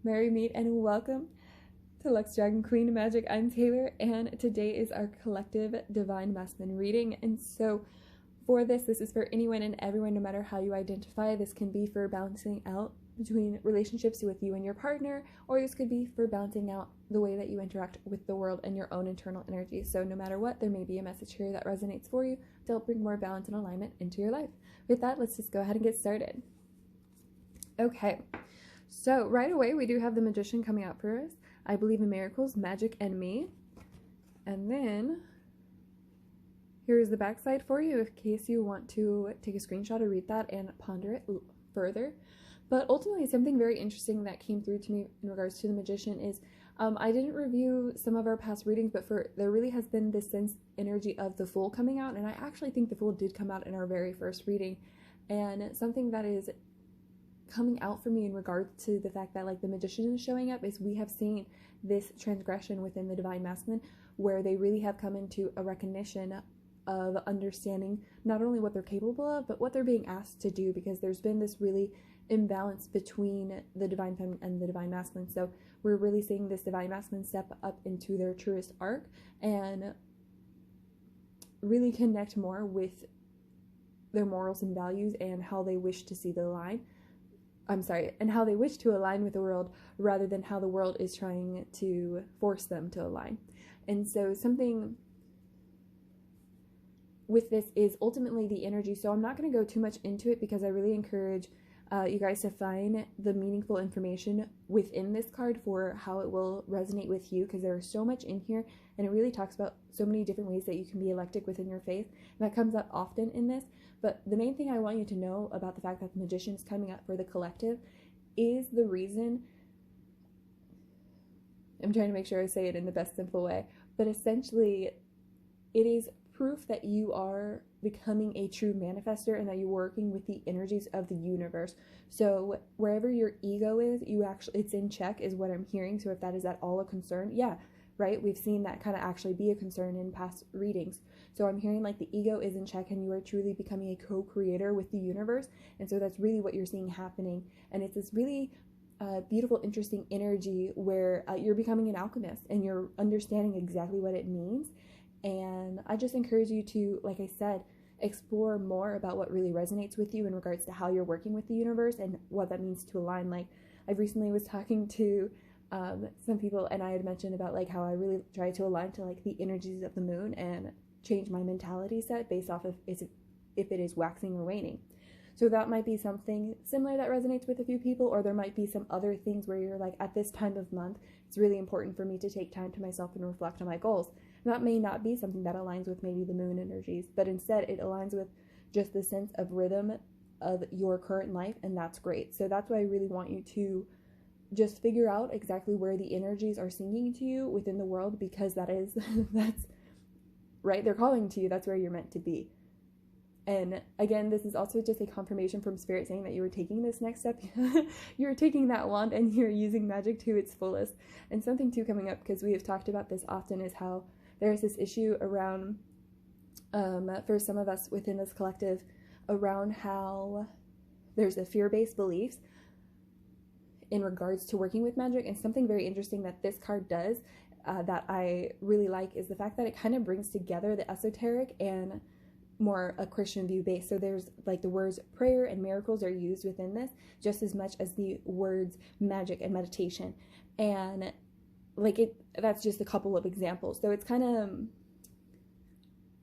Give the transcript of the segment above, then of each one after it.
Merry meet and welcome to Lux Dragon Queen Magic. I'm Taylor, and today is our collective Divine Masculine reading. And so for this is for anyone and everyone, no matter how you identify. This can be for balancing out between relationships with you and your partner, or this could be for balancing out the way that you interact with the world and your own internal energy. So no matter what, there may be a message here that resonates for you to help bring more balance and alignment into your life. With that, let's just go ahead and get started. Okay. So right away, we do have the Magician coming out for us. I believe in miracles, magic, and me. And then here's the backside for you in case you want to take a screenshot or read that and ponder it further. But ultimately, something very interesting that came through to me in regards to the Magician is I didn't review some of our past readings, but there really has been this sense energy of the Fool coming out. And I actually think the Fool did come out in our very first reading. And something that is coming out for me in regards to the fact that like the Magician is showing up is we have seen this transgression within the Divine Masculine where they really have come into a recognition of understanding not only what they're capable of but what they're being asked to do, because there's been this really imbalance between the Divine Feminine and the Divine Masculine. So we're really seeing this Divine Masculine step up into their truest arc and really connect more with their morals and values and how they wish to see the line. And how they wish to align with the world rather than how the world is trying to force them to align. And so something with this is ultimately the energy. So I'm not going to go too much into it because I really encourage you guys to find the meaningful information within this card for how it will resonate with you, because there's so much in here and it really talks about so many different ways that you can be eclectic within your faith. And that comes up often in this. But the main thing I want you to know about the fact that the Magician is coming up for the collective is the reason. I'm trying to make sure I say it in the best simple way, but essentially it is proof that you are becoming a true manifester and that you're working with the energies of the universe. So wherever your ego is, it's in check is what I'm hearing. So if that is at all a concern, yeah, right? We've seen that kind of actually be a concern in past readings. So I'm hearing like the ego is in check and you are truly becoming a co-creator with the universe. And so that's really what you're seeing happening. And it's this really beautiful, interesting energy where you're becoming an alchemist and you're understanding exactly what it means. And I just encourage you to, like I said, explore more about what really resonates with you in regards to how you're working with the universe and what that means to align. Like I recently was talking to some people and I had mentioned about like how I really try to align to like the energies of the moon and change my mentality set based off of if it is waxing or waning. So that might be something similar that resonates with a few people, or there might be some other things where you're like, at this time of month, it's really important for me to take time to myself and reflect on my goals. And that may not be something that aligns with maybe the moon energies, but instead it aligns with just the sense of rhythm of your current life, and that's great. So that's why I really want you to just figure out exactly where the energies are singing to you within the world, because that's right, they're calling to you. That's where you're meant to be. And again, this is also just a confirmation from Spirit saying that you were taking this next step. You're taking that wand and you're using magic to its fullest. And something too coming up, because we have talked about this often, is how there's this issue around, for some of us within this collective, around how there's a fear-based beliefs in regards to working with magic. And something very interesting that this card does that I really like is the fact that it kind of brings together the esoteric and more a Christian view base. So there's like the words prayer and miracles are used within this just as much as the words magic and meditation. And like that's just a couple of examples. So it's kind of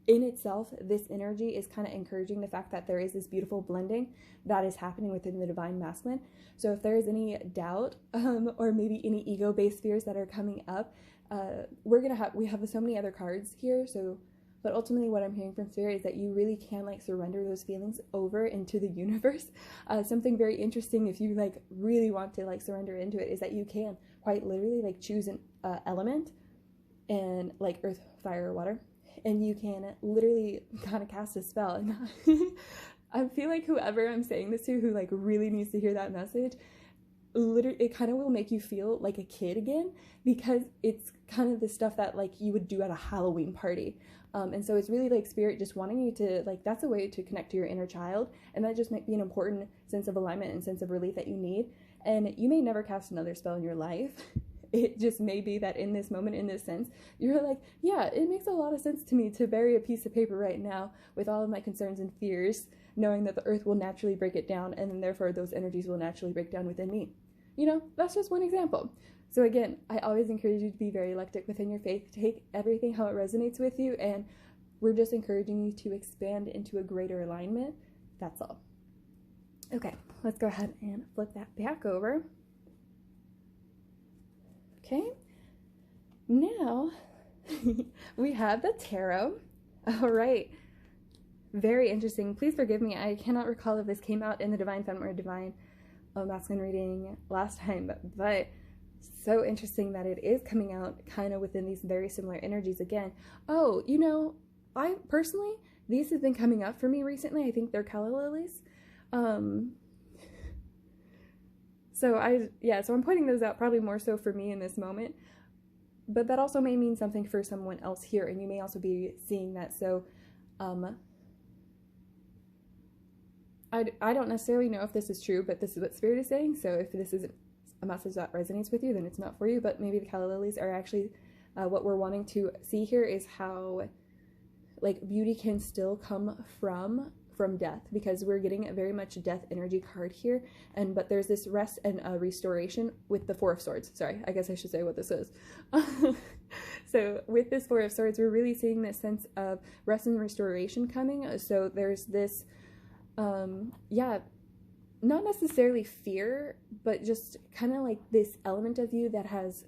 in itself, this energy is kind of encouraging the fact that there is this beautiful blending that is happening within the Divine Masculine. So if there is any doubt or maybe any ego-based fears that are coming up, we have so many other cards here. But ultimately what I'm hearing from Spirit is that you really can like surrender those feelings over into the universe. Something very interesting, if you like really want to like surrender into it, is that you can quite literally like choose an element, and like earth, fire, or water, and you can literally kind of cast a spell. And I feel like whoever I'm saying this to who like really needs to hear that message, literally it kind of will make you feel like a kid again, because it's kind of the stuff that like you would do at a Halloween party. And so it's really like Spirit just wanting you to like, that's a way to connect to your inner child, and that just might be an important sense of alignment and sense of relief that you need. And you may never cast another spell in your life. It just may be that in this moment, in this sense, you're like, yeah, it makes a lot of sense to me to bury a piece of paper right now with all of my concerns and fears, knowing that the earth will naturally break it down, and then therefore those energies will naturally break down within me. You know, that's just one example. So again, I always encourage you to be very eclectic within your faith. Take everything how it resonates with you, and we're just encouraging you to expand into a greater alignment. That's all. Okay, let's go ahead and flip that back over. Okay, now we have the tarot. All right, very interesting. Please forgive me, I cannot recall if this came out in the Divine Feminine or Divine Masculine reading last time, but so interesting that it is coming out kind of within these very similar energies again. Oh, you know, I personally, these have been coming up for me recently. I think they're calla lilies. So I'm pointing those out probably more so for me in this moment, but that also may mean something for someone else here, and you may also be seeing that. So I don't necessarily know if this is true, but this is what Spirit is saying. So if this isn't a message that resonates with you, then it's not for you. But maybe the calla lilies are actually what we're wanting to see here is how like beauty can still come from death, because we're getting a very much death energy card here, but there's this rest and restoration with the Four of Swords. Sorry, I guess I should say what this is. So with this Four of Swords, we're really seeing this sense of rest and restoration coming. So there's this not necessarily fear, but just kind of like this element of you that has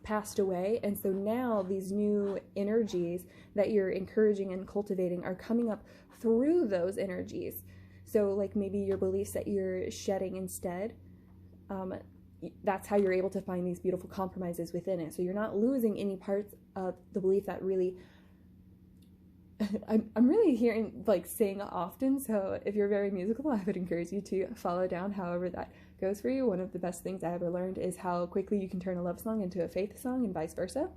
passed away, and so now these new energies that you're encouraging and cultivating are coming up through those energies. So like maybe your beliefs that you're shedding instead, that's how you're able to find these beautiful compromises within it. So you're not losing any parts of the belief that really I'm really hearing like sing often, so if you're very musical, I would encourage you to follow down however that goes for you. One of the best things I ever learned is how quickly you can turn a love song into a faith song and vice versa.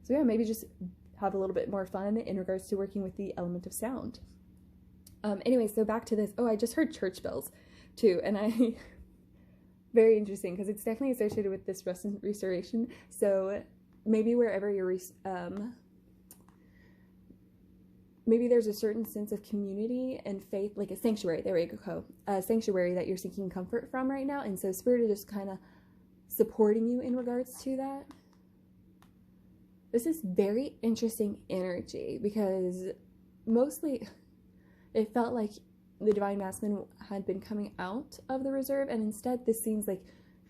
So yeah, maybe just have a little bit more fun in regards to working with the element of sound. Anyway, so back to this. Oh, I just heard church bells too, and I very interesting because it's definitely associated with this rest and restoration. So maybe wherever you're maybe there's a certain sense of community and faith, like a sanctuary, there we go, a sanctuary that you're seeking comfort from right now, and so Spirit is just kind of supporting you in regards to that. This is very interesting energy, because mostly it felt like the Divine Masculine had been coming out of the reserve, and instead this seems like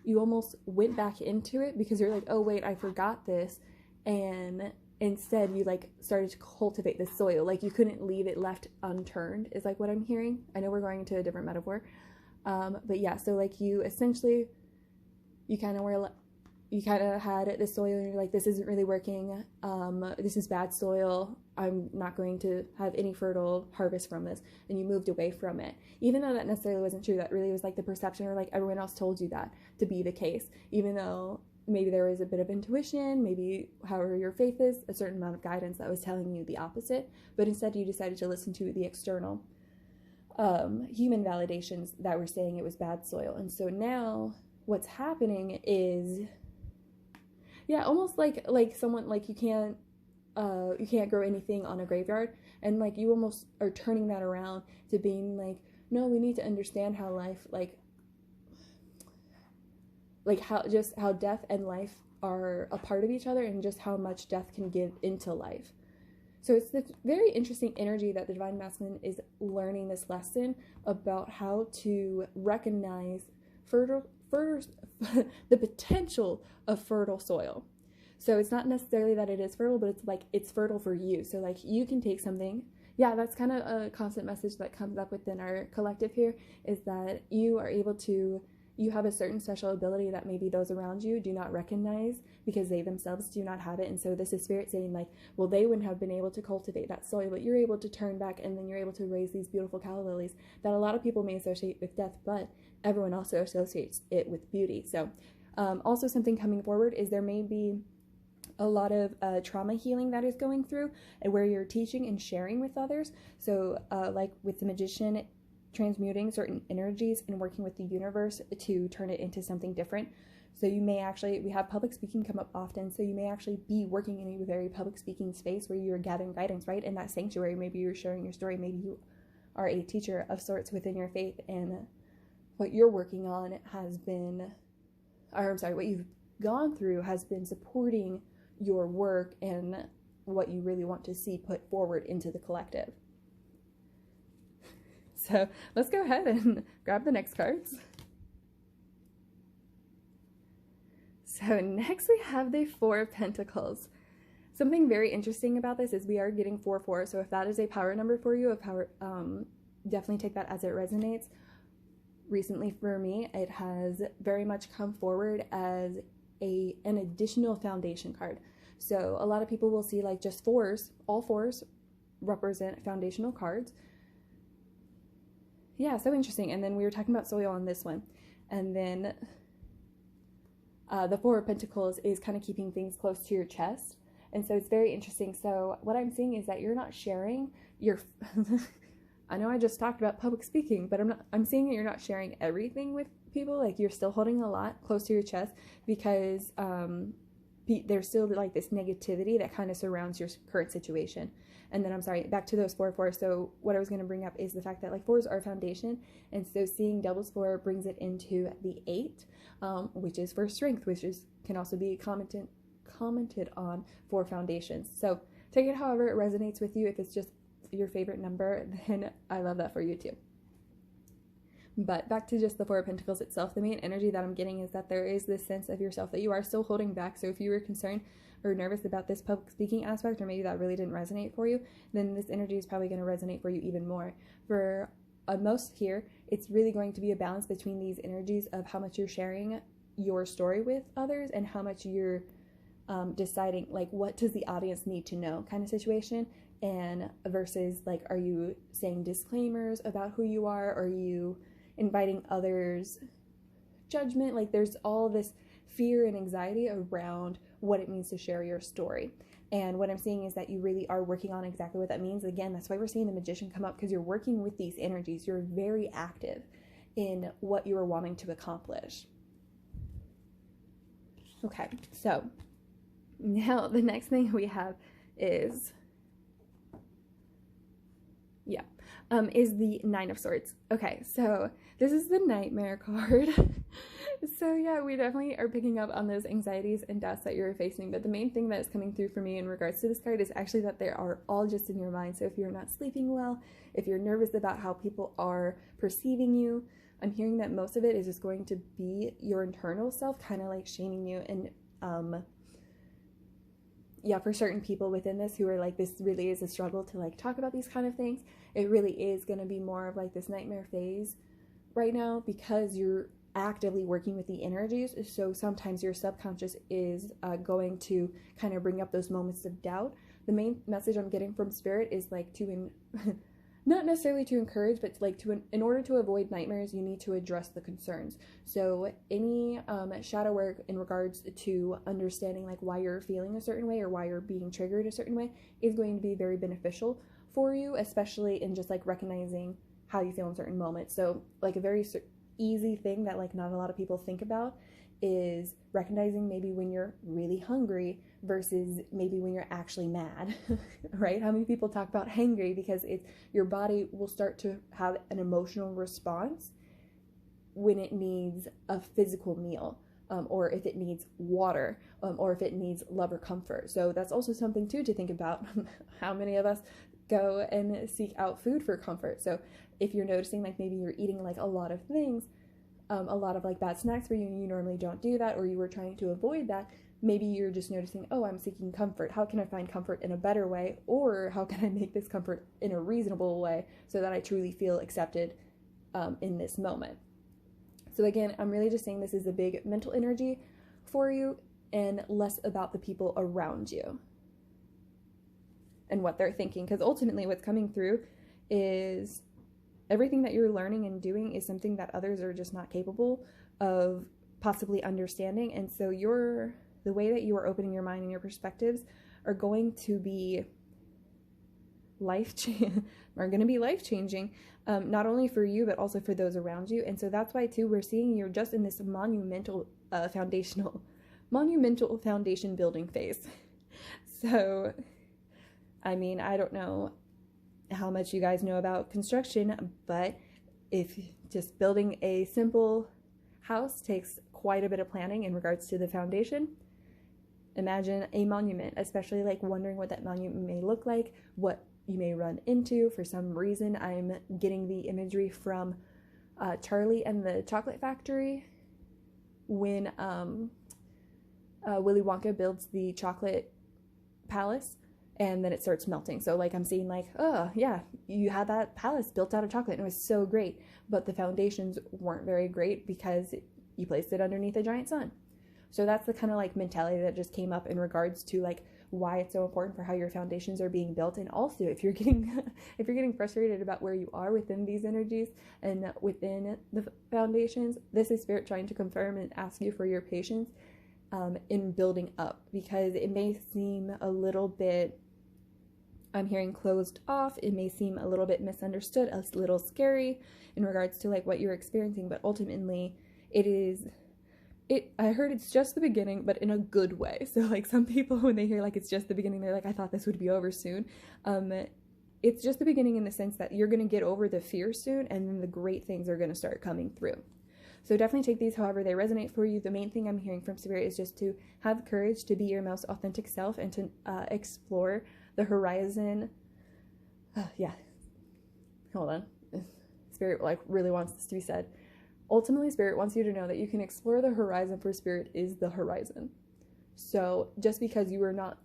you almost went back into it because you're like, oh wait, I forgot this, and instead you like started to cultivate the soil. Like you couldn't leave it left unturned is like what I'm hearing. I know we're going into a different metaphor, but yeah, so like you essentially you kind of had the soil and you're like, this isn't really working, this is bad soil, I'm not going to have any fertile harvest from this, and you moved away from it, even though that necessarily wasn't true. That really was like the perception, or like everyone else told you that to be the case, even though maybe there was a bit of intuition, maybe however your faith is, a certain amount of guidance that was telling you the opposite, but instead you decided to listen to the external human validations that were saying it was bad soil. And so now what's happening is, yeah, almost like someone, like you can't grow anything on a graveyard, and like you almost are turning that around to being like, no, we need to understand how life, like how death and life are a part of each other, and just how much death can give into life. So it's this very interesting energy that the Divine Masculine is learning this lesson about how to recognize the potential of fertile soil. So it's not necessarily that it is fertile, but it's like it's fertile for you. So like you can take something. Yeah, that's kind of a constant message that comes up within our collective here, is that you are able to, you have a certain special ability that maybe those around you do not recognize because they themselves do not have it. And so this is Spirit saying like, well, they wouldn't have been able to cultivate that soil, but you're able to turn back, and then you're able to raise these beautiful calla lilies that a lot of people may associate with death, but everyone also associates it with beauty. So also something coming forward is there may be a lot of trauma healing that is going through, and where you're teaching and sharing with others. So like with the Magician, transmuting certain energies and working with the universe to turn it into something different. So you may actually, we have public speaking come up often, so you may actually be working in a very public speaking space where you're gathering guidance, right? In that sanctuary, maybe you're sharing your story, maybe you are a teacher of sorts within your faith, and what you're working on has been, or I'm sorry, what you've gone through has been supporting your work and what you really want to see put forward into the collective. So let's go ahead and grab the next cards. So next we have the Four of Pentacles. Something very interesting about this is we are getting 4-4. So if that is a power number for you, definitely take that as it resonates. Recently for me, it has very much come forward as an additional foundation card. So a lot of people will see like just fours, all fours represent foundational cards. Yeah, so interesting. And then we were talking about soil on this one. And then the Four of Pentacles is kind of keeping things close to your chest. And so it's very interesting. So what I'm seeing is that you're not sharing your, I know I just talked about public speaking, but I'm seeing that you're not sharing everything with people. Like you're still holding a lot close to your chest because there's still like this negativity that kind of surrounds your current situation. And then I'm sorry, back to those 4-4. So what I was going to bring up is the fact that like fours are foundation. And so seeing doubles 4 brings it into the 8, which is for strength, which can also be commented on for foundations. So take it however it resonates with you. If it's just your favorite number, then I love that for you too. But back to just the Four of Pentacles itself, the main energy that I'm getting is that there is this sense of yourself that you are still holding back. So if you were concerned or nervous about this public speaking aspect, or maybe that really didn't resonate for you, then this energy is probably going to resonate for you even more. For most here, it's really going to be a balance between these energies of how much you're sharing your story with others and how much you're deciding like what does the audience need to know kind of situation, and versus like are you saying disclaimers about who you are you inviting others judgment. Like there's all this fear and anxiety around what it means to share your story. And what I'm seeing is that you really are working on exactly what that means. Again, that's why we're seeing the Magician come up, because you're working with these energies. You're very active in what you are wanting to accomplish. Okay, so now the next thing we have is is the Nine of Swords. Okay, so this is the Nightmare card. So yeah, we definitely are picking up on those anxieties and doubts that you're facing, but the main thing that is coming through for me in regards to this card is actually that they are all just in your mind. So if you're not sleeping well, if you're nervous about how people are perceiving you, I'm hearing that most of it is just going to be your internal self kind of like shaming you. And yeah, for certain people within this who are like, this really is a struggle to like talk about these kind of things, it really is going to be more of like this nightmare phase right now, because you're actively working with the energies. So sometimes your subconscious is going to kind of bring up those moments of doubt. The main message I'm getting from Spirit is like not necessarily to encourage, but like in order to avoid nightmares, you need to address the concerns. So any shadow work in regards to understanding like why you're feeling a certain way or why you're being triggered a certain way is going to be very beneficial for you, especially in just like recognizing how you feel in certain moments. So like a very easy thing that like not a lot of people think about is recognizing maybe when you're really hungry versus maybe when you're actually mad, right? How many people talk about hangry? Because your body will start to have an emotional response when it needs a physical meal, or if it needs water, or if it needs love or comfort. So that's also something too to think about. How many of us go and seek out food for comfort? So if you're noticing like maybe you're eating like a lot of things, a lot of like bad snacks for you, and you normally don't do that, or you were trying to avoid that, maybe you're just noticing, oh, I'm seeking comfort. How can I find comfort in a better way? Or how can I make this comfort in a reasonable way so that I truly feel accepted in this moment? So again, I'm really just saying this is a big mental energy for you and less about the people around you and what they're thinking. Because ultimately what's coming through is everything that you're learning and doing is something that others are just not capable of possibly understanding. And so the way that you are opening your mind and your perspectives are going to be are going to be life-changing, not only for you, but also for those around you. And so that's why, too, we're seeing you're just in this monumental foundation building phase. So, I mean, I don't know how much you guys know about construction, but if just building a simple house takes quite a bit of planning in regards to the foundation, imagine a monument, especially like wondering what that monument may look like, what you may run into. For some reason, I'm getting the imagery from Charlie and the Chocolate Factory when Willy Wonka builds the chocolate palace and then it starts melting. So like I'm seeing like, oh yeah, you had that palace built out of chocolate and it was so great, but the foundations weren't very great because you placed it underneath a giant sun. So that's the kind of like mentality that just came up in regards to like why it's so important for how your foundations are being built. And also if you're getting frustrated about where you are within these energies and within the foundations, this is Spirit trying to confirm and ask you for your patience in building up, because it may seem a little bit, I'm hearing closed off, it may seem a little bit misunderstood, a little scary in regards to like what you're experiencing, but ultimately I heard it's just the beginning, but in a good way. So like some people, when they hear like it's just the beginning, they're like, I thought this would be over soon. It's just the beginning in the sense that you're going to get over the fear soon, and then the great things are going to start coming through. So definitely take these however they resonate for you. The main thing I'm hearing from Spirit is just to have courage to be your most authentic self and to explore the horizon. Yeah. Hold on. Spirit like really wants this to be said. Ultimately, Spirit wants you to know that you can explore the horizon, for Spirit is the horizon. So just because you are not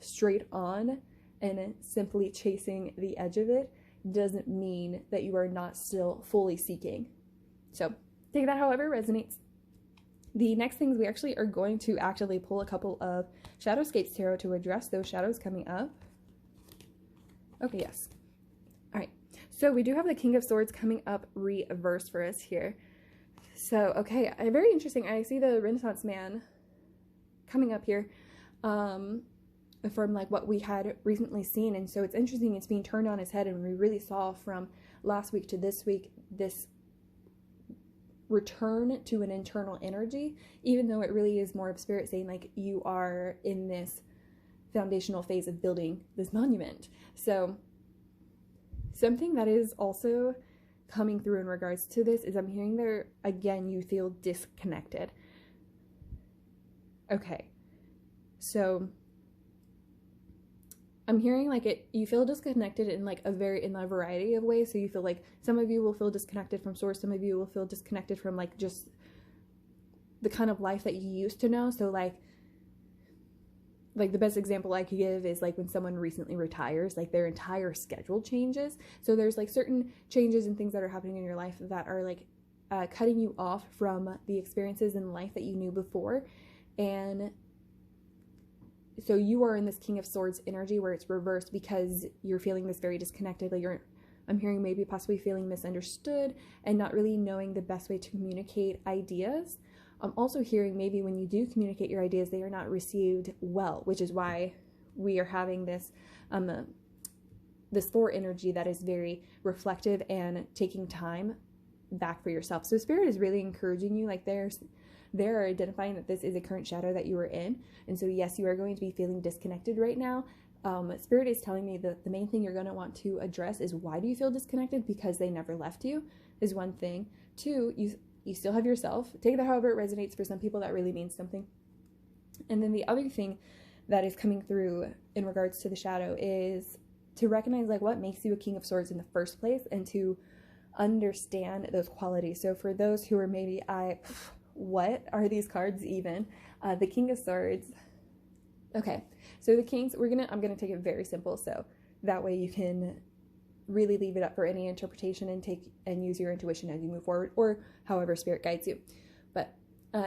straight on and simply chasing the edge of it doesn't mean that you are not still fully seeking. So take that however resonates. The next things we actually are going to actively pull a couple of Shadowscapes Tarot to address those shadows coming up. Okay, yes. All right. So we do have the King of Swords coming up reversed for us here. So, okay, very interesting. I see the Renaissance Man coming up here from like what we had recently seen. And so it's interesting. It's being turned on its head. And we really saw from last week to this week this return to an internal energy, even though it really is more of Spirit saying like you are in this foundational phase of building this monument. So something that is also coming through in regards to this is I'm hearing there, again, you feel disconnected. Okay. So I'm hearing like you feel disconnected in like a variety of ways. So you feel like some of you will feel disconnected from source. Some of you will feel disconnected from like just the kind of life that you used to know. So like the best example I could give is like when someone recently retires, like their entire schedule changes. So there's like certain changes and things that are happening in your life that are like cutting you off from the experiences in life that you knew before. And so you are in this King of Swords energy where it's reversed because you're feeling this very disconnected. Like I'm hearing maybe possibly feeling misunderstood and not really knowing the best way to communicate ideas. I'm also hearing maybe when you do communicate your ideas, they are not received well, which is why we are having this this 4 energy that is very reflective and taking time back for yourself. So Spirit is really encouraging you, like they're identifying that this is a current shadow that you are in. And so yes, you are going to be feeling disconnected right now. Spirit is telling me that the main thing you're going to want to address is why do you feel disconnected? Because they never left you is one thing. 2, you still have yourself. Take that however it resonates. For some people that really means something. And then the other thing that is coming through in regards to the shadow is to recognize like what makes you a King of Swords in the first place and to understand those qualities. So for those who are maybe what are these cards even? The King of Swords. Okay, so the Kings, I'm gonna take it very simple, so that way you can really leave it up for any interpretation and use your intuition as you move forward, or however Spirit guides you. But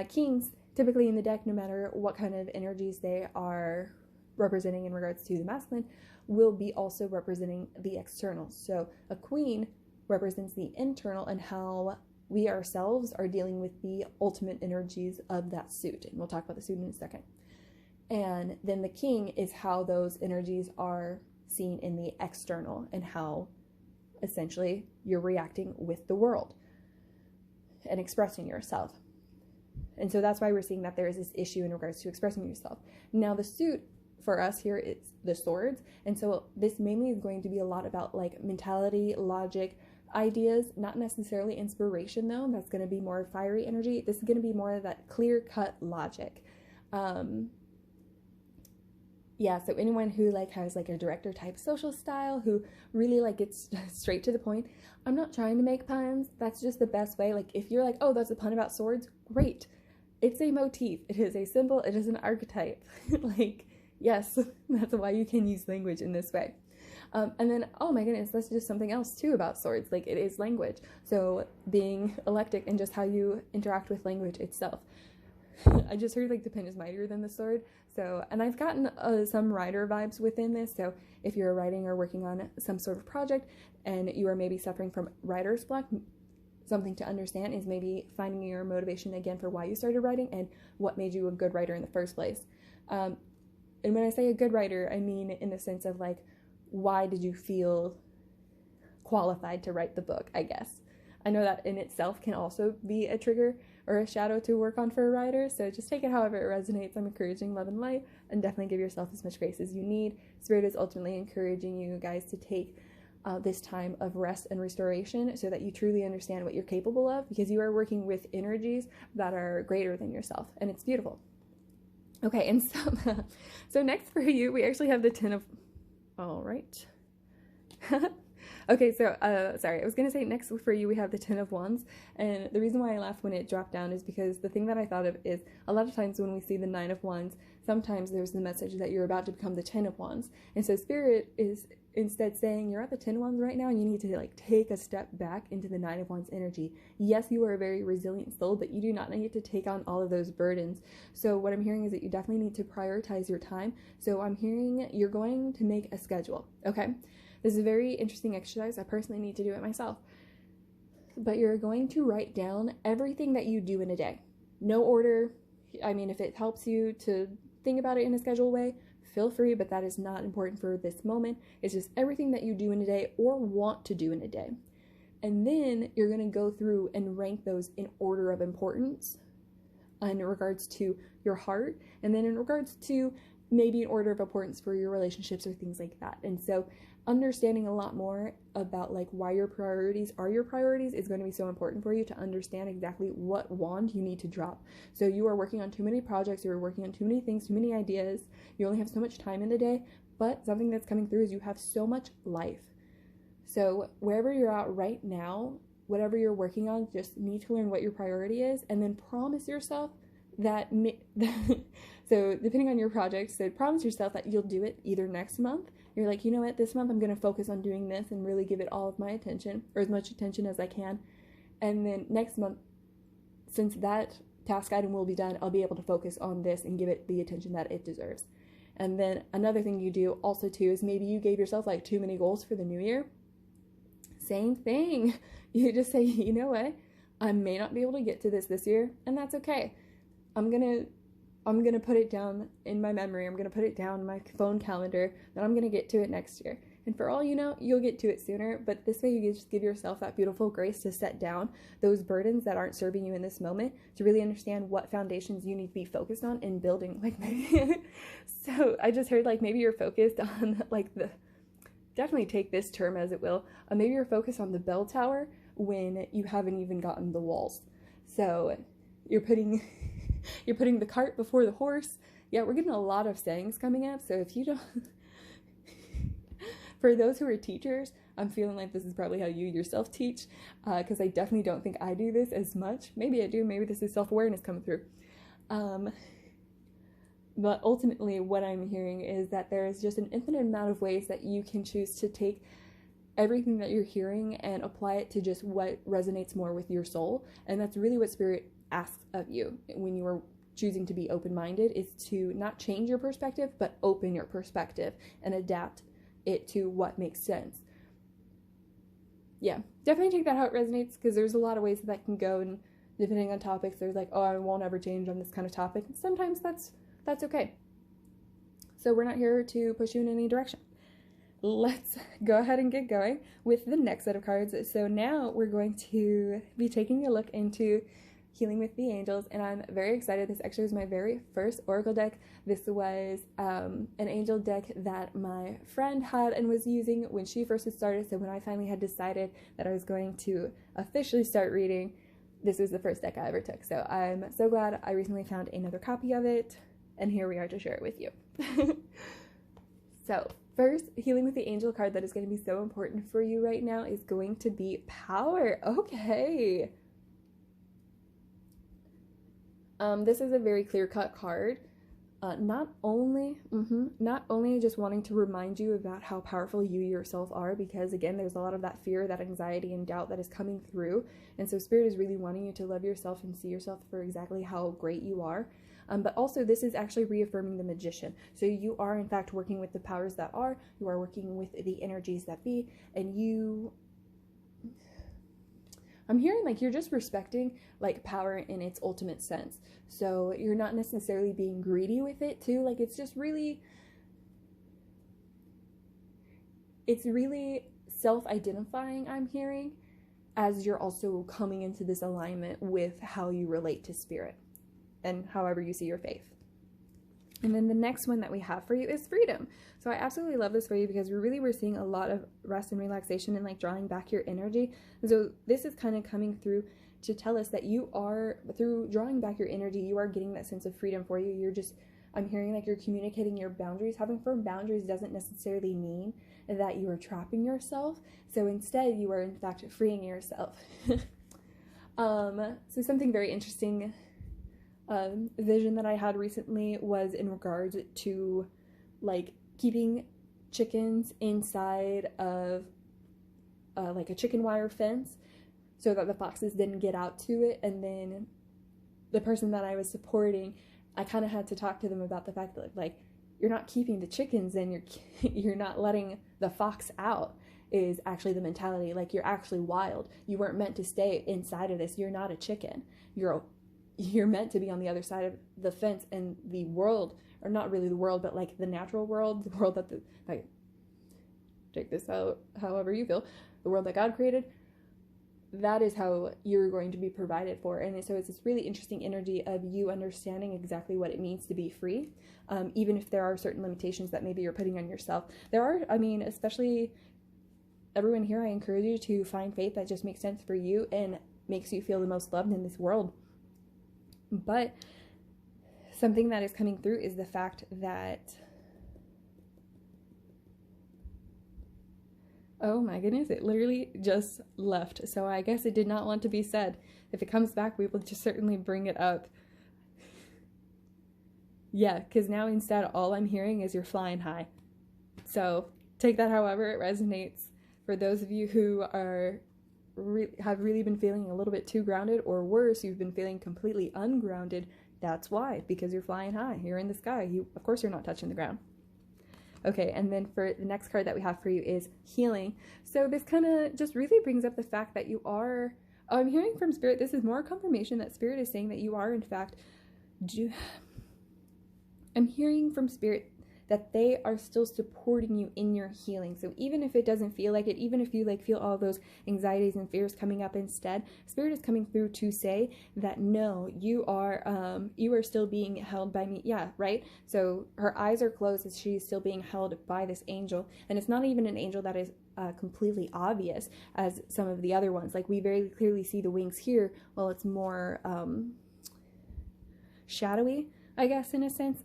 Kings, typically in the deck, no matter what kind of energies they are representing in regards to the masculine, will be also representing the external. So a Queen represents the internal and how we ourselves are dealing with the ultimate energies of that suit. And we'll talk about the suit in a second. And then the King is how those energies are seen in the external and how essentially you're reacting with the world and expressing yourself. And so that's why we're seeing that there is this issue in regards to expressing yourself. Now the suit for us here is the swords. And so this mainly is going to be a lot about like mentality, logic, ideas, not necessarily inspiration though. That's going to be more fiery energy. This is going to be more of that clear-cut logic. Yeah, so anyone who like has like a director type social style, who really like gets straight to the point. I'm not trying to make puns. That's just the best way. Like if you're like, oh, that's a pun about swords, great. It's a motif. It is a symbol. It is an archetype. Like, yes, that's why you can use language in this way. And then, oh my goodness, that's just something else too about swords. Like it is language. So being eclectic and just how you interact with language itself. I just heard like the pen is mightier than the sword. So, and I've gotten some writer vibes within this. So if you're writing or working on some sort of project and you are maybe suffering from writer's block, something to understand is maybe finding your motivation again for why you started writing and what made you a good writer in the first place. And when I say a good writer, I mean in the sense of like, why did you feel qualified to write the book, I guess. I know that in itself can also be a trigger or a shadow to work on for a writer, so just take it however it resonates. I'm encouraging love and light, and definitely give yourself as much grace as you need. Spirit is ultimately encouraging you guys to take this time of rest and restoration so that you truly understand what you're capable of, because you are working with energies that are greater than yourself, and it's beautiful. Okay, and so next for you, we actually have the Ten of... All right. Okay, so, sorry, I was going to say next for you we have the Ten of Wands, and the reason why I laughed when it dropped down is because the thing that I thought of is a lot of times when we see the Nine of Wands, sometimes there's the message that you're about to become the Ten of Wands, and so Spirit is instead saying you're at the Ten of Wands right now and you need to like take a step back into the Nine of Wands energy. Yes, you are a very resilient soul, but you do not need to take on all of those burdens. So what I'm hearing is that you definitely need to prioritize your time. So I'm hearing you're going to make a schedule, okay? This is a very interesting exercise. I personally need to do it myself. But you're going to write down everything that you do in a day. No order. I mean, if it helps you to think about it in a scheduled way, feel free, but that is not important for this moment. It's just everything that you do in a day or want to do in a day. And then you're going to go through and rank those in order of importance in regards to your heart, and then in regards to maybe an order of importance for your relationships or things like that. And so understanding a lot more about like why your priorities are your priorities is going to be so important for you to understand exactly what wand you need to drop. So you are working on too many projects, you're working on too many things, too many ideas, you only have so much time in the day, but something that's coming through is you have so much life. So wherever you're at right now, whatever you're working on, just need to learn what your priority is, and then promise yourself that so depending on your project, so promise yourself that you'll do it either next month. You're like, you know what, this month I'm going to focus on doing this and really give it all of my attention, or as much attention as I can. And then next month, since that task item will be done, I'll be able to focus on this and give it the attention that it deserves. And then another thing you do also too is maybe you gave yourself like too many goals for the new year. Same thing. You just say, you know what, I may not be able to get to this year, and that's okay. I'm gonna put it down in my memory. I'm gonna put it down in my phone calendar that I'm gonna get to it next year. And for all you know, you'll get to it sooner, but this way you just give yourself that beautiful grace to set down those burdens that aren't serving you in this moment, to really understand what foundations you need to be focused on in building. Like maybe, so I just heard like maybe you're focused on like definitely take this term as it will, maybe you're focused on the bell tower when you haven't even gotten the walls. So you're putting the cart before the horse. Yeah, we're getting a lot of sayings coming up, so if you don't for those who are teachers, I'm feeling like this is probably how you yourself teach, because I definitely don't think I do this as much. Maybe I do, maybe this is self-awareness coming through. But ultimately what I'm hearing is that there is just an infinite amount of ways that you can choose to take everything that you're hearing and apply it to just what resonates more with your soul. And that's really what Spirit asks of you when you are choosing to be open-minded, is to not change your perspective, but open your perspective and adapt it to what makes sense. Yeah, definitely take that how it resonates, because there's a lot of ways that can go, and depending on topics, there's like, oh, I won't ever change on this kind of topic. And sometimes that's okay. So we're not here to push you in any direction. let's go ahead and get going with the next set of cards. So now we're going to be taking a look into Healing with the Angels, and I'm very excited. This actually was my very first Oracle deck. This was an angel deck that my friend had and was using when she first started, so when I finally had decided that I was going to officially start reading, this was the first deck I ever took. So I'm so glad I recently found another copy of it, and here we are to share it with you. So first, Healing with the Angel card that is going to be so important for you right now is going to be Power. Okay. This is a very clear-cut card. Not only just wanting to remind you about how powerful you yourself are, because again, there's a lot of that fear, that anxiety, and doubt that is coming through. And so Spirit is really wanting you to love yourself and see yourself for exactly how great you are. But also this is actually reaffirming the Magician. So you are in fact working with the powers that are, you are working with the energies that be, and I'm hearing like you're just respecting like power in its ultimate sense. So you're not necessarily being greedy with it too. Like it's really self-identifying, I'm hearing, as you're also coming into this alignment with how you relate to Spirit and however you see your faith. And then the next one that we have for you is Freedom. So I absolutely love this for you because we're seeing a lot of rest and relaxation and like drawing back your energy. And so this is kind of coming through to tell us that you are, through drawing back your energy, you are getting that sense of freedom for you. I'm hearing like you're communicating your boundaries. Having firm boundaries doesn't necessarily mean that you are trapping yourself. So instead you are in fact freeing yourself. So something very interesting vision that I had recently was in regards to like keeping chickens inside of like a chicken wire fence so that the foxes didn't get out to it. And then the person that I was supporting, I kind of had to talk to them about the fact that like you're not keeping the chickens and you're not letting the fox out is actually the mentality. Like you're actually wild. You weren't meant to stay inside of this. You're not a chicken. You're meant to be on the other side of the fence, and the world, or not really the world, but like the natural world, the world that like, take this out however you feel, the world that God created, that is how you're going to be provided for. And so it's this really interesting energy of you understanding exactly what it means to be free, even if there are certain limitations that maybe you're putting on yourself. There are, I mean, especially everyone here, I encourage you to find faith that just makes sense for you and makes you feel the most loved in this world. But something that is coming through is the fact that, oh my goodness, it literally just left. So I guess it did not want to be said. If it comes back, we will just certainly bring it up. Yeah, because now instead all I'm hearing is you're flying high. So take that however it resonates. For those of you who have really been feeling a little bit too grounded, or worse, you've been feeling completely ungrounded, that's why, because you're flying high, you're in the sky, of course you're not touching the ground. Okay, and then for the next card that we have for you is Healing. So this kind of just really brings up the fact that you are, I'm hearing from Spirit, this is more confirmation that Spirit is saying that you are in fact, I'm hearing from Spirit that they are still supporting you in your healing. So even if it doesn't feel like it, even if you like feel all those anxieties and fears coming up instead, Spirit is coming through to say that no, you are still being held by me. Yeah, right? So her eyes are closed as she's still being held by this angel. And it's not even an angel that is completely obvious as some of the other ones. Like we very clearly see the wings here. Well, it's more shadowy, I guess, in a sense.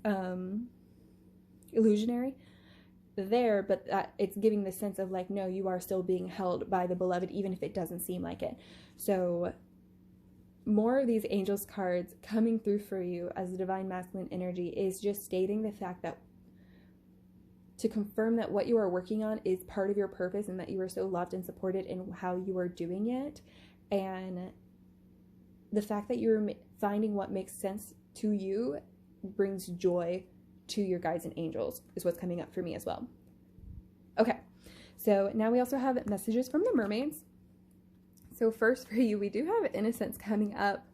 Illusionary there, but it's giving the sense of like, no, you are still being held by the beloved, even if it doesn't seem like it. So more of these angels cards coming through for you as the divine masculine energy is just stating the fact that, to confirm that what you are working on is part of your purpose and that you are so loved and supported in how you are doing it. And the fact that you're finding what makes sense to you brings joy to your guides and angels is what's coming up for me as well. Okay, so now we also have messages from the mermaids. So first for you, we do have Innocence coming up.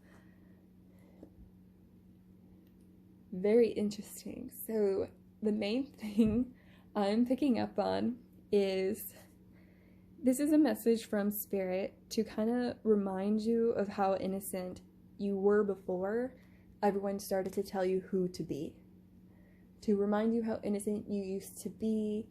Very interesting. So the main thing I'm picking up on is, this is a message from Spirit to kind of remind you of how innocent you were before everyone started to tell you who to be. To remind you how innocent you used to be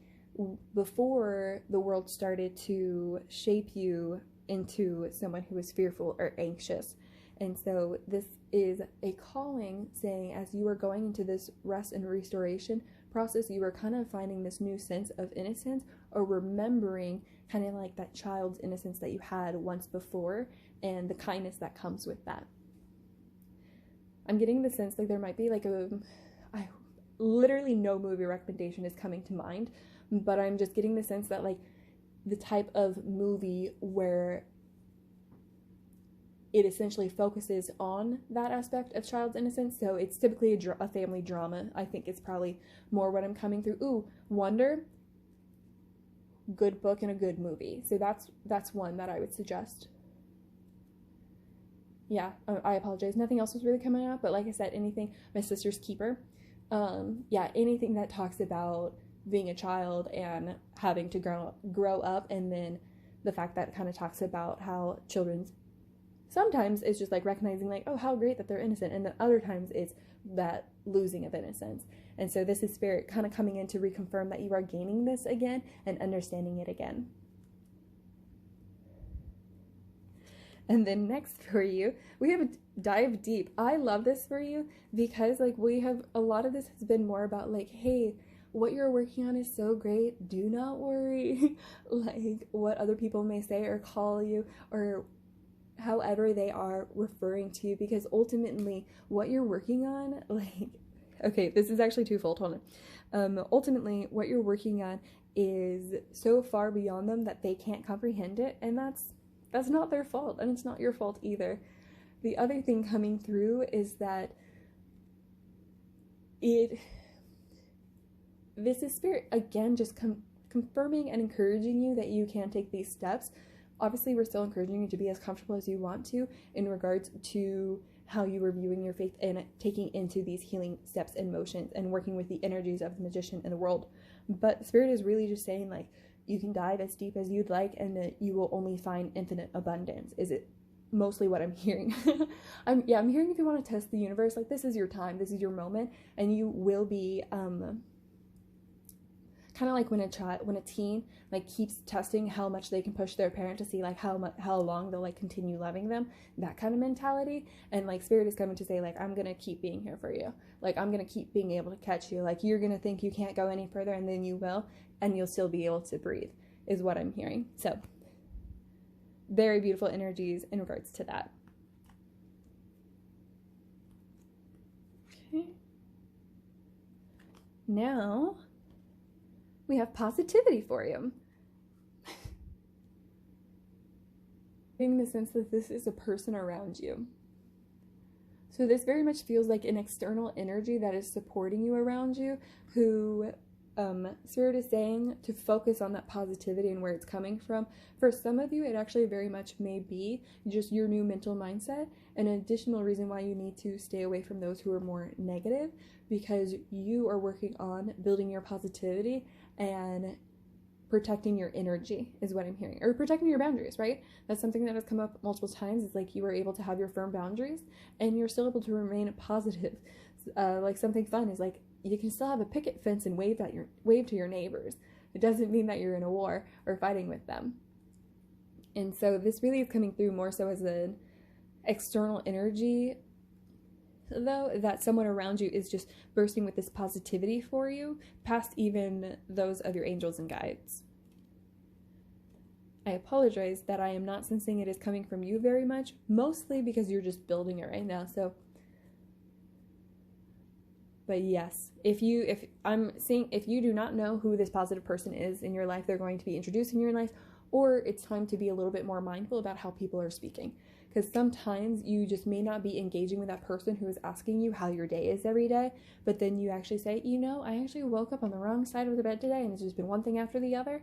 before the world started to shape you into someone who is fearful or anxious. And so this is a calling saying, as you are going into this rest and restoration process, you are kind of finding this new sense of innocence, or remembering kind of like that child's innocence that you had once before, and the kindness that comes with that. I'm getting the sense like there might be like literally no movie recommendation is coming to mind, but I'm just getting the sense that like the type of movie where it essentially focuses on that aspect of child's innocence. So it's typically a family drama. I think it's probably more what I'm coming through. Ooh, Wonder, good book and a good movie. So that's one that I would suggest. Yeah, I apologize. Nothing else was really coming up, but like I said, anything, My Sister's Keeper. Yeah, anything that talks about being a child and having to grow up, and then the fact that kind of talks about how children's sometimes it's just like recognizing like, oh, how great that they're innocent, and then other times it's that losing of innocence. And so this is Spirit kind of coming in to reconfirm that you are gaining this again and understanding it again. And then next for you, we have a dive deep. I love this for you because like we have, a lot of this has been more about like, hey, what you're working on is so great. Do not worry. Like what other people may say or call you, or however they are referring to you, because ultimately what you're working on, like, okay, this is actually twofold. Hold on. Ultimately what you're working on is so far beyond them that they can't comprehend it, and that's not their fault, and it's not your fault either. The other thing coming through is that this is Spirit again just confirming and encouraging you that you can take these steps. Obviously, we're still encouraging you to be as comfortable as you want to in regards to how you are viewing your faith and taking into these healing steps and motions and working with the energies of the magician in the world. But Spirit is really just saying like, you can dive as deep as you'd like, and that you will only find infinite abundance. Is it mostly what I'm hearing? I'm hearing if you want to test the universe, like this is your time, this is your moment, and you will be kind of like when a teen like keeps testing how much they can push their parent to see like how long they'll like continue loving them, that kind of mentality. And like Spirit is coming to say like, I'm gonna keep being here for you, like I'm gonna keep being able to catch you, like you're gonna think you can't go any further, and then you will, and you'll still be able to breathe, is what I'm hearing. So very beautiful energies in regards to that. Okay, now we have positivity for you. Getting the sense that this is a person around you. So this very much feels like an external energy that is supporting you around you, who Spirit is saying to focus on that positivity and where it's coming from. For some of you, it actually very much may be just your new mental mindset, an additional reason why you need to stay away from those who are more negative, because you are working on building your positivity and protecting your energy, is what I'm hearing, or protecting your boundaries, right? That's something that has come up multiple times. It's like you were able to have your firm boundaries and you're still able to remain positive. Like something fun is like, you can still have a picket fence and wave to your neighbors. It doesn't mean that you're in a war or fighting with them. And so this really is coming through more so as an external energy, though, that someone around you is just bursting with this positivity for you, past even those of your angels and guides. I apologize that I am not sensing it is coming from you very much, mostly because you're just building it right now. So, but yes, if you do not know who this positive person is in your life, they're going to be introduced in your life, or it's time to be a little bit more mindful about how people are speaking. Because sometimes you just may not be engaging with that person who is asking you how your day is every day, but then you actually say, you know, I actually woke up on the wrong side of the bed today and it's just been one thing after the other.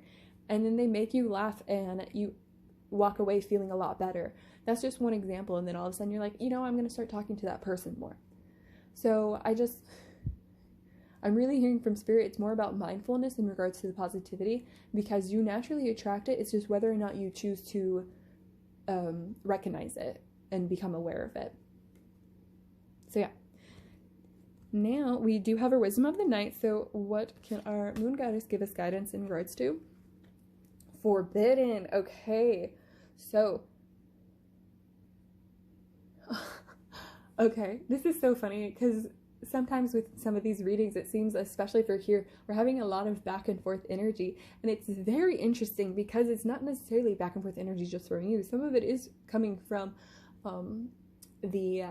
And then they make you laugh and you walk away feeling a lot better. That's just one example. And then all of a I'm really hearing from Spirit, it's more about mindfulness in regards to the positivity, because you naturally attract it. It's just whether or not you choose to recognize it and become aware of it. So yeah. Now we do have a wisdom of the night. So what can our moon goddess give us guidance in regards to? Forbidden. Okay. So okay, this is so funny because sometimes with some of these readings, it seems, especially for here, we're having a lot of back and forth energy, and it's very interesting because it's not necessarily back and forth energy just from you. Some of it is coming from the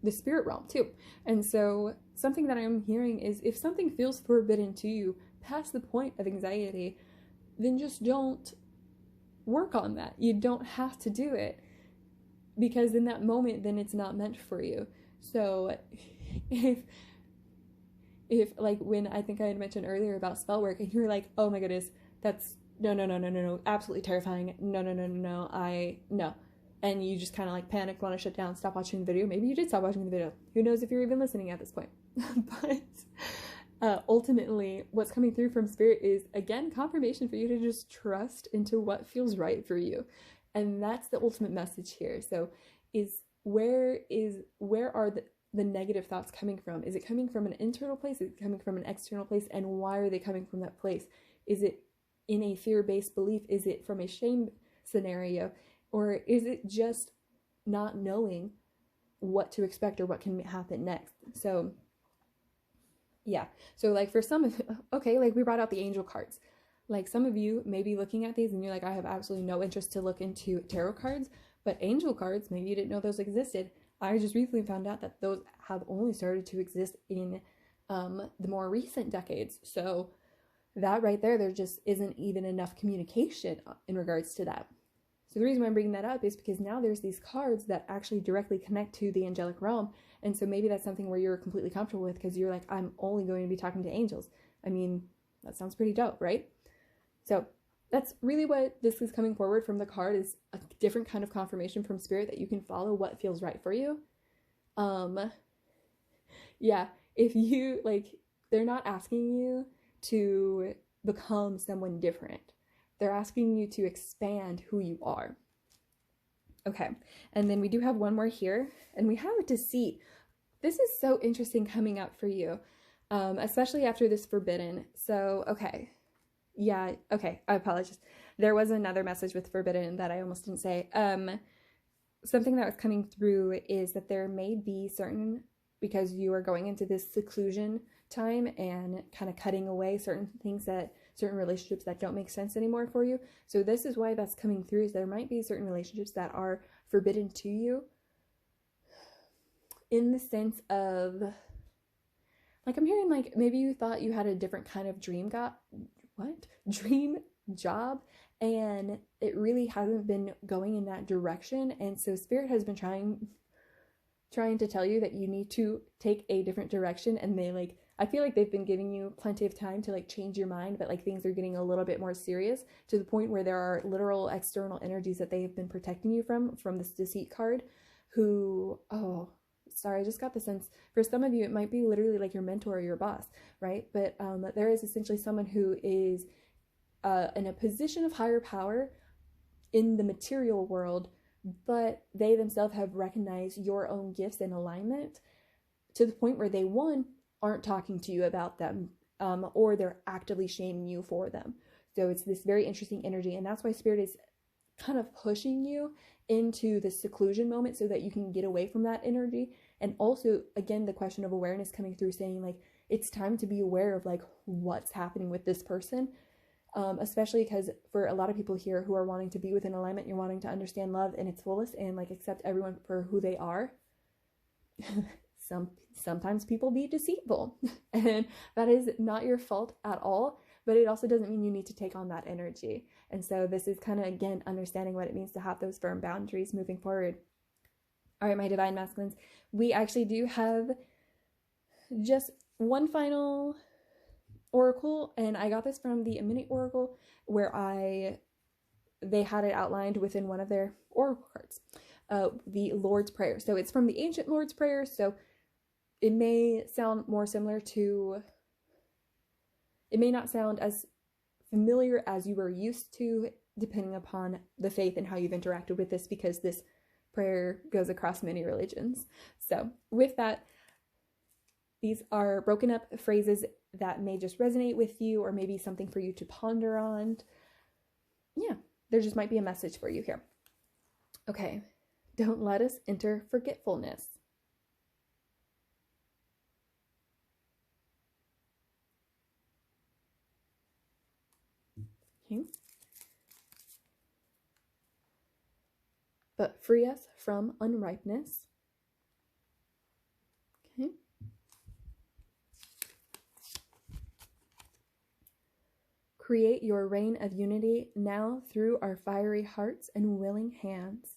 spirit realm too. And so something that I'm hearing is, if something feels forbidden to you past the point of anxiety, then just don't work on that. You don't have to do it, because in that moment, then it's not meant for you. So if like when I think I had mentioned earlier about spell work, and you were like, oh my goodness, that's no, absolutely terrifying, no, no, and you just kind of like panic, want to shut down, stop watching the video. Maybe you did stop watching the video. Who knows if you're even listening at this point. But ultimately, what's coming through from Spirit is, again, confirmation for you to just trust into what feels right for you. And that's the ultimate message here. So where are the negative thoughts coming from? Is it coming from an internal place? Is it coming from an external place? And why are they coming from that place? Is it in a fear-based belief? Is it from a shame scenario? Or is it just not knowing what to expect or what can happen next? So yeah. So like for some of, okay, like we brought out the angel cards. Like some of you may be looking at these and you're like, I have absolutely no interest to look into tarot cards, but angel cards, maybe you didn't know those existed. I just recently found out that those have only started to exist in the more recent decades. So that right there just isn't even enough communication in regards to that. So the reason why I'm bringing that up is because now there's these cards that actually directly connect to the angelic realm. And so maybe that's something where you're completely comfortable with, because you're like, I'm only going to be talking to angels. I mean, that sounds pretty dope, right? So that's really what this is coming forward from the card, is a different kind of confirmation from Spirit that you can follow what feels right for you. Yeah, if you, like, they're not asking you to become someone different. They're asking you to expand who you are. Okay, and then we do have one more here, and we have a deceit. This is so interesting coming up for you, especially after this forbidden. So, okay. Yeah, okay, I apologize. There was another message with forbidden that I almost didn't say. Something that was coming through is that there may be certain, because you are going into this seclusion time and kind of cutting away certain things, that certain relationships that don't make sense anymore for you. So this is why that's coming through, is there might be certain relationships that are forbidden to you, in the sense of, like, I'm hearing like maybe you thought you had a different kind of dream job, and it really hasn't been going in that direction. And so Spirit has been trying to tell you that you need to take a different direction, and I feel like they've been giving you plenty of time to like change your mind, but like things are getting a little bit more serious, to the point where there are literal external energies that they have been protecting you from this deceit card, who, oh, sorry, I just got the sense, for some of you, it might be literally like your mentor or your boss, right? But there is essentially someone who is in a position of higher power in the material world, but they themselves have recognized your own gifts and alignment, to the point where they, one, aren't talking to you about them, or they're actively shaming you for them. So it's this very interesting energy, and that's why Spirit is kind of pushing you into the seclusion moment so that you can get away from that energy. And also, again, the question of awareness coming through, saying like, it's time to be aware of like what's happening with this person, especially because for a lot of people here who are wanting to be within alignment, you're wanting to understand love in its fullest and like accept everyone for who they are. Sometimes people be deceitful, and that is not your fault at all, but it also doesn't mean you need to take on that energy. And so this is kind of, again, understanding what it means to have those firm boundaries moving forward. All right, my divine masculines, we actually do have just one final oracle, and I got this from the Mini Oracle, where they had it outlined within one of their oracle cards, the Lord's Prayer. So it's from the ancient Lord's Prayer, so it may sound more similar to It may not sound as familiar as you were used to, depending upon the faith and how you've interacted with this, because this prayer goes across many religions. So with that, these are broken up phrases that may just resonate with you, or maybe something for you to ponder on. Yeah, there just might be a message for you here. Okay, don't let us enter forgetfulness. Okay. But free us from unripeness. Okay. Create your reign of unity now through our fiery hearts and willing hands.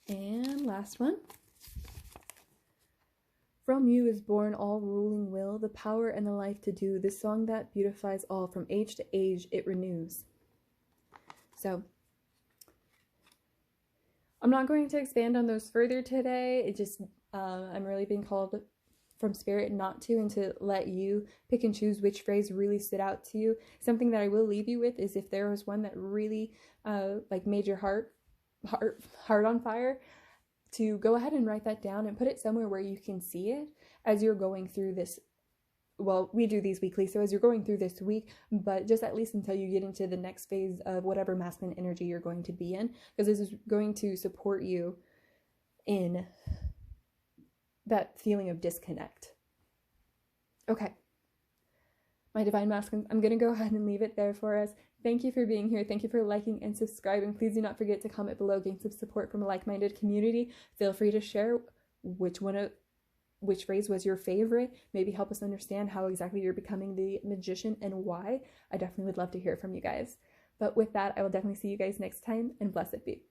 And last one. From you is born all ruling will, the power and the life to do, the song that beautifies all, from age to age it renews. So, I'm not going to expand on those further today. It just, I'm really being called from Spirit not to, and to let you pick and choose which phrase really stood out to you. Something that I will leave you with is, if there was one that really like made your heart on fire, to go ahead and write that down and put it somewhere where you can see it as you're going through this. Well, we do these weekly, so as you're going through this week, but just at least until you get into the next phase of whatever masculine energy you're going to be in, because this is going to support you in that feeling of disconnect. Okay. My Divine Masculines, I'm going to go ahead and leave it there for us. Thank you for being here. Thank you for liking and subscribing. Please do not forget to comment below, gain some support from a like-minded community. Feel free to share which phrase was your favorite. Maybe help us understand how exactly you're becoming the magician and why. I definitely would love to hear from you guys. But with that, I will definitely see you guys next time, and blessed be.